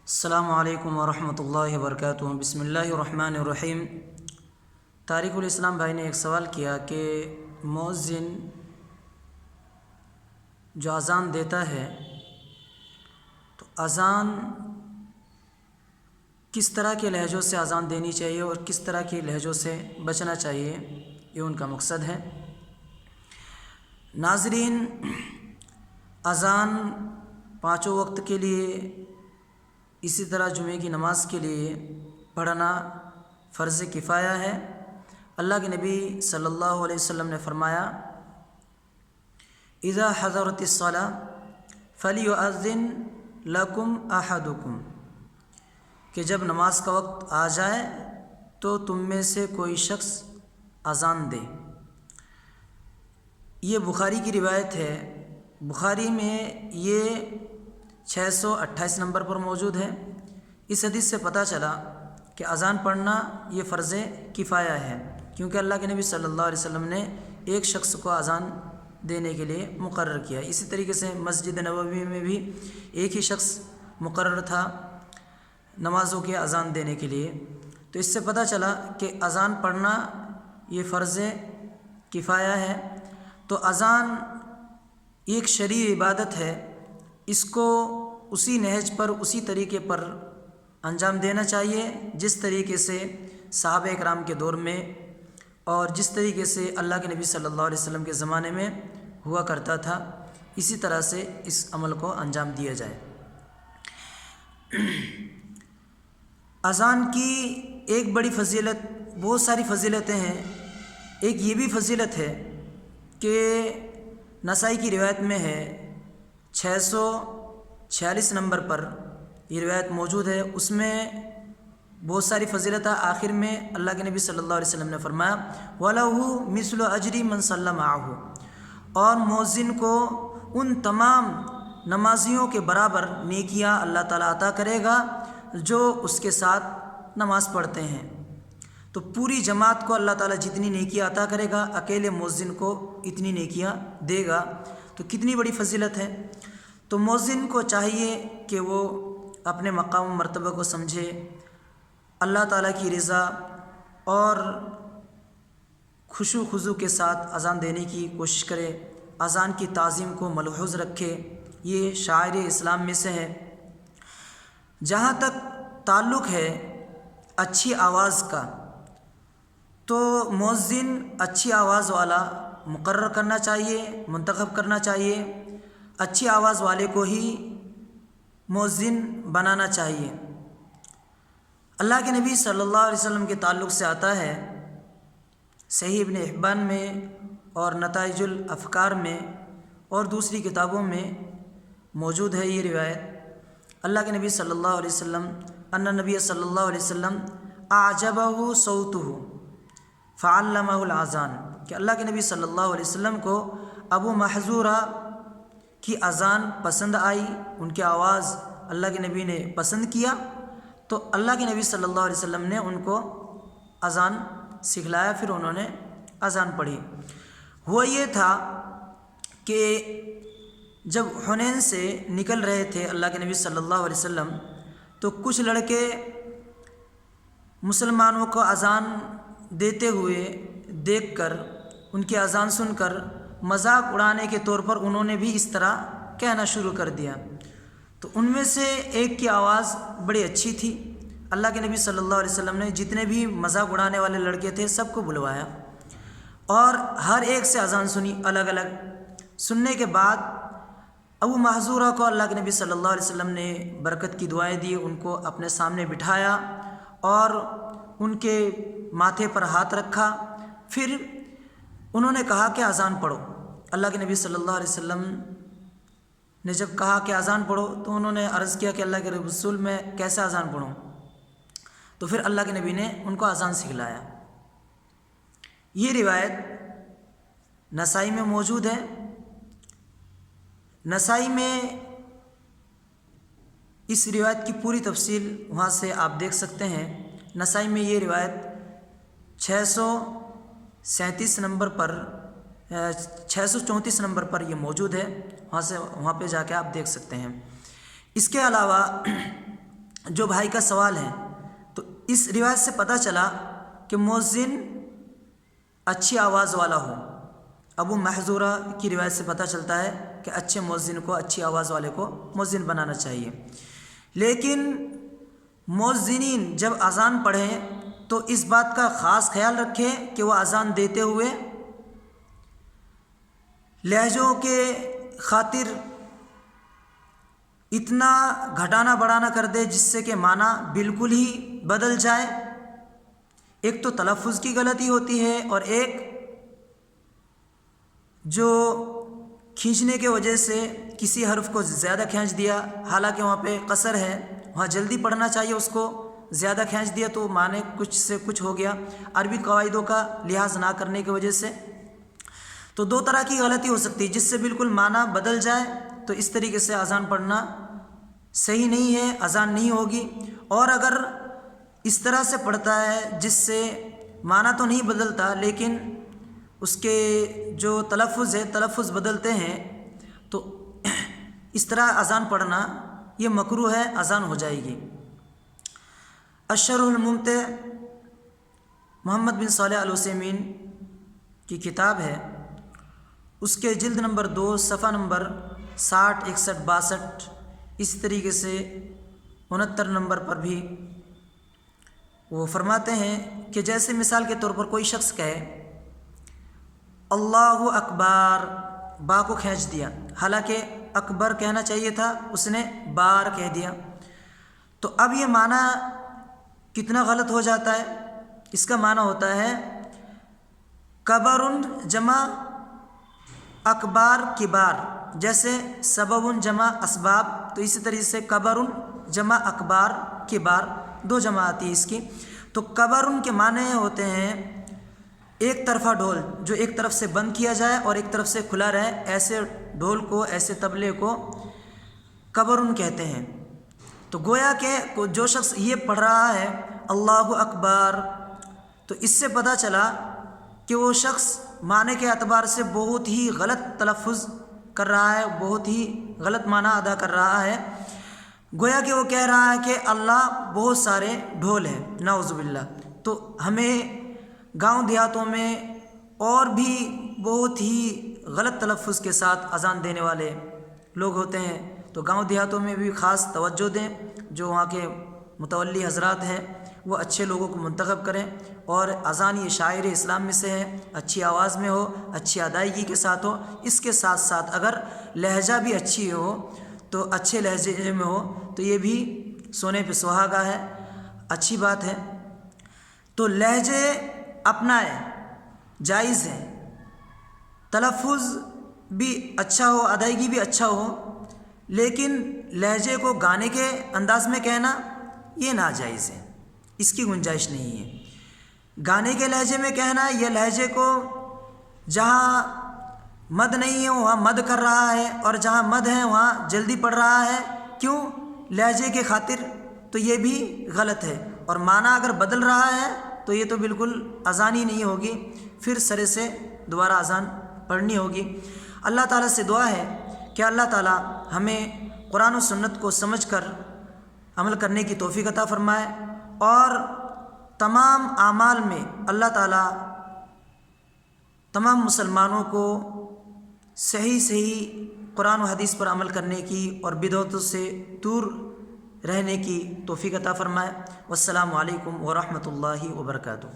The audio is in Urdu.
السلام علیکم ورحمۃ اللہ وبرکاتہ۔ بسم اللہ الرحمن الرحیم۔ طارق الاسلام بھائی نے ایک سوال کیا کہ مؤذن جو اذان دیتا ہے تو اذان کس طرح کے لہجوں سے اذان دینی چاہیے اور کس طرح کے لہجوں سے بچنا چاہیے، یہ ان کا مقصد ہے۔ ناظرین، اذان پانچوں وقت کے لیے، اسی طرح جمعے کی نماز کے لیے پڑھنا فرض کفایہ ہے۔ اللہ کے نبی صلی اللہ علیہ وسلم نے فرمایا، اذا حضرت الصلاۃ فلیؤذن لکم احدکم، کہ جب نماز کا وقت آ جائے تو تم میں سے کوئی شخص اذان دے۔ یہ بخاری کی روایت ہے۔ بخاری میں یہ 628 نمبر پر موجود ہے۔ اس حدیث سے پتہ چلا کہ اذان پڑھنا یہ فرض کفایہ ہے، کیونکہ اللہ کے نبی صلی اللہ علیہ وسلم نے ایک شخص کو اذان دینے کے لیے مقرر کیا۔ اسی طریقے سے مسجد نبوی میں بھی ایک ہی شخص مقرر تھا نمازوں کے اذان دینے کے لیے۔ تو اس سے پتہ چلا کہ اذان پڑھنا یہ فرض کفایہ ہے۔ تو اذان ایک شرعی عبادت ہے، اس کو اسی نہج پر، اسی طریقے پر انجام دینا چاہیے جس طریقے سے صحابہ اکرام کے دور میں اور جس طریقے سے اللہ کے نبی صلی اللہ علیہ وسلم کے زمانے میں ہوا کرتا تھا، اسی طرح سے اس عمل کو انجام دیا جائے۔ اذان کی ایک بڑی فضیلت، بہت ساری فضیلتیں ہیں۔ ایک یہ بھی فضیلت ہے کہ نسائی کی روایت میں ہے، 646 نمبر پر یہ روایت موجود ہے، اس میں بہت ساری فضیلت ہے۔ آخر میں اللہ کے نبی صلی اللہ علیہ وسلم نے فرمایا، وَلَهُ مِثْلُ أَجْرِ مَنْ صَلَّى مَعَهُ، اور مؤذن کو ان تمام نمازیوں کے برابر نیکیاں اللہ تعالیٰ عطا کرے گا جو اس کے ساتھ نماز پڑھتے ہیں۔ تو پوری جماعت کو اللہ تعالیٰ جتنی نیکیاں عطا کرے گا، اکیلے مؤذن کو اتنی نیکیاں دے گا۔ تو کتنی بڑی فضیلت ہے۔ تو مؤذن کو چاہیے کہ وہ اپنے مقام و مرتبہ کو سمجھے، اللہ تعالیٰ کی رضا اور خشوع و خضوع کے ساتھ اذان دینے کی کوشش کرے، اذان کی تعظیم کو ملحوظ رکھے۔ یہ شاعر اسلام میں سے ہے۔ جہاں تک تعلق ہے اچھی آواز کا، تو مؤذن اچھی آواز والا مقرر کرنا چاہیے، منتخب کرنا چاہیے۔ اچھی آواز والے کو ہی مؤذن بنانا چاہیے۔ اللہ کے نبی صلی اللہ علیہ وسلم کے تعلق سے آتا ہے، صحیح ابن حبان میں اور نتائج الافکار میں اور دوسری کتابوں میں موجود ہے یہ روایت۔ اللہ کے نبی صلی اللہ علیہ وسلم، ان نبی صلی اللہ علیہ وسلم اعجبہ صوتہ فعلمہ الاذان، کہ اللہ کے نبی صلی اللہ علیہ وسلم کو ابو محذورہ کی اذان پسند آئی، ان کی آواز اللہ کے نبی نے پسند کیا، تو اللہ کے نبی صلی اللہ علیہ وسلم نے ان کو اذان سکھلایا، پھر انہوں نے اذان پڑھی۔ ہوا یہ تھا کہ جب حنین سے نکل رہے تھے اللہ کے نبی صلی اللہ علیہ وسلم، تو کچھ لڑکے مسلمانوں کو اذان دیتے ہوئے دیکھ کر، ان کی اذان سن کر مذاق اڑانے کے طور پر انہوں نے بھی اس طرح کہنا شروع کر دیا۔ تو ان میں سے ایک کی آواز بڑی اچھی تھی۔ اللہ کے نبی صلی اللہ علیہ وسلم نے جتنے بھی مذاق اڑانے والے لڑکے تھے سب کو بلوایا اور ہر ایک سے اذان سنی الگ الگ۔ سننے کے بعد ابو محذورہ کو اللہ کے نبی صلی اللہ علیہ وسلم نے برکت کی دعائیں دی، ان کو اپنے سامنے بٹھایا اور ان کے ماتھے پر ہاتھ رکھا، پھر انہوں نے کہا کہ اذان پڑھو۔ اللہ کے نبی صلی اللہ علیہ وسلم نے جب کہا کہ اذان پڑھو تو انہوں نے عرض کیا کہ اللہ کے رسول میں کیسے اذان پڑھوں؟ تو پھر اللہ کے نبی نے ان کو اذان سکھلایا۔ یہ روایت نسائی میں موجود ہے۔ نسائی میں اس روایت کی پوری تفصیل وہاں سے آپ دیکھ سکتے ہیں۔ نسائی میں یہ روایت 637 نمبر پر 634 نمبر پر یہ موجود ہے، وہاں پہ جا کے آپ دیکھ سکتے ہیں۔ اس کے علاوہ جو بھائی کا سوال ہے، تو اس روایت سے پتہ چلا کہ مؤذن اچھی آواز والا ہو۔ ابو محذورہ کی روایت سے پتہ چلتا ہے کہ اچھے مؤذن کو، اچھی آواز والے کو مؤذن بنانا چاہیے۔ لیکن مؤذنین جب اذان پڑھیں تو اس بات کا خاص خیال رکھیں کہ وہ اذان دیتے ہوئے لہجوں کے خاطر اتنا گھٹانا بڑھانا کر دے جس سے کہ معنی بالکل ہی بدل جائے۔ ایک تو تلفظ کی غلطی ہوتی ہے، اور ایک جو کھینچنے کے وجہ سے کسی حرف کو زیادہ کھینچ دیا، حالانکہ وہاں پہ قصر ہے، وہاں جلدی پڑھنا چاہیے، اس کو زیادہ کھینچ دیا تو معنی کچھ سے کچھ ہو گیا، عربی قواعدوں کا لحاظ نہ کرنے کی وجہ سے۔ تو دو طرح کی غلطی ہو سکتی ہے، جس سے بالکل معنی بدل جائے، تو اس طریقے سے اذان پڑھنا صحیح نہیں ہے، اذان نہیں ہوگی۔ اور اگر اس طرح سے پڑھتا ہے جس سے معنی تو نہیں بدلتا لیکن اس کے جو تلفظ ہے، تلفظ بدلتے ہیں، تو اس طرح اذان پڑھنا یہ مکروہ ہے، اذان ہو جائے گی۔ الشرح الممتع محمد بن صالح العثیمین کی کتاب ہے، اس کے جلد نمبر 2 صفحہ نمبر 60، 61، 62، اس طریقے سے 69 نمبر پر بھی وہ فرماتے ہیں کہ جیسے مثال کے طور پر کوئی شخص کہے اللہ اکبر، با کو کھینچ دیا، حالانکہ اکبر کہنا چاہیے تھا، اس نے بار کہہ دیا، تو اب یہ معنی کتنا غلط ہو جاتا ہے۔ اس کا معنی ہوتا ہے کبر جمع اکبار کبار، جیسے سبب جمع اسباب، تو اسی طریقے سے کبر جمع اکبار کبار، دو جمع آتی ہے اس کی۔ تو کبر کے معنی ہوتے ہیں ایک طرفہ ڈھول، جو ایک طرف سے بند کیا جائے اور ایک طرف سے کھلا رہے، ایسے ڈھول کو، ایسے طبلے کو کبر کہتے ہیں۔ تو گویا کہ جو شخص یہ پڑھ رہا ہے اللہ اکبر، تو اس سے پتہ چلا کہ وہ شخص معنی کے اعتبار سے بہت ہی غلط تلفظ کر رہا ہے، بہت ہی غلط معنی ادا کر رہا ہے۔ گویا کہ وہ کہہ رہا ہے کہ اللہ بہت سارے ڈھول ہیں، نعوذ باللہ۔ تو ہمیں گاؤں دیہاتوں میں اور بھی بہت ہی غلط تلفظ کے ساتھ اذان دینے والے لوگ ہوتے ہیں، تو گاؤں دیہاتوں میں بھی خاص توجہ دیں، جو وہاں کے متولی حضرات ہیں وہ اچھے لوگوں کو منتخب کریں، اور اذان یہ شاعر اسلام میں سے ہے، اچھی آواز میں ہو، اچھی ادائیگی کے ساتھ ہو، اس کے ساتھ ساتھ اگر لہجہ بھی اچھی ہو تو اچھے لہجے میں ہو، تو یہ بھی سونے پہ سہاگا ہے، اچھی بات ہے۔ تو لہجے اپنائے جائز ہے، تلفظ بھی اچھا ہو، ادائیگی بھی اچھا ہو، لیکن لہجے کو گانے کے انداز میں کہنا یہ ناجائز ہے، اس کی گنجائش نہیں ہے۔ گانے کے لہجے میں کہنا، یہ لہجے کو جہاں مد نہیں ہے وہاں مد کر رہا ہے، اور جہاں مد ہے وہاں جلدی پڑھ رہا ہے، کیوں؟ لہجے کے خاطر، تو یہ بھی غلط ہے۔ اور معنی اگر بدل رہا ہے تو یہ تو بالکل اذان ہی نہیں ہوگی، پھر سرے سے دوبارہ اذان پڑھنی ہوگی۔ اللہ تعالیٰ سے دعا ہے کہ اللہ تعالیٰ ہمیں قرآن و سنت کو سمجھ کر عمل کرنے کی توفیق عطا فرمائے، اور تمام اعمال میں اللہ تعالیٰ تمام مسلمانوں کو صحیح قرآن و حدیث پر عمل کرنے کی اور بدعتوں سے دور رہنے کی توفیق عطا فرمائے۔ والسلام علیکم ورحمۃ اللہ وبرکاتہ۔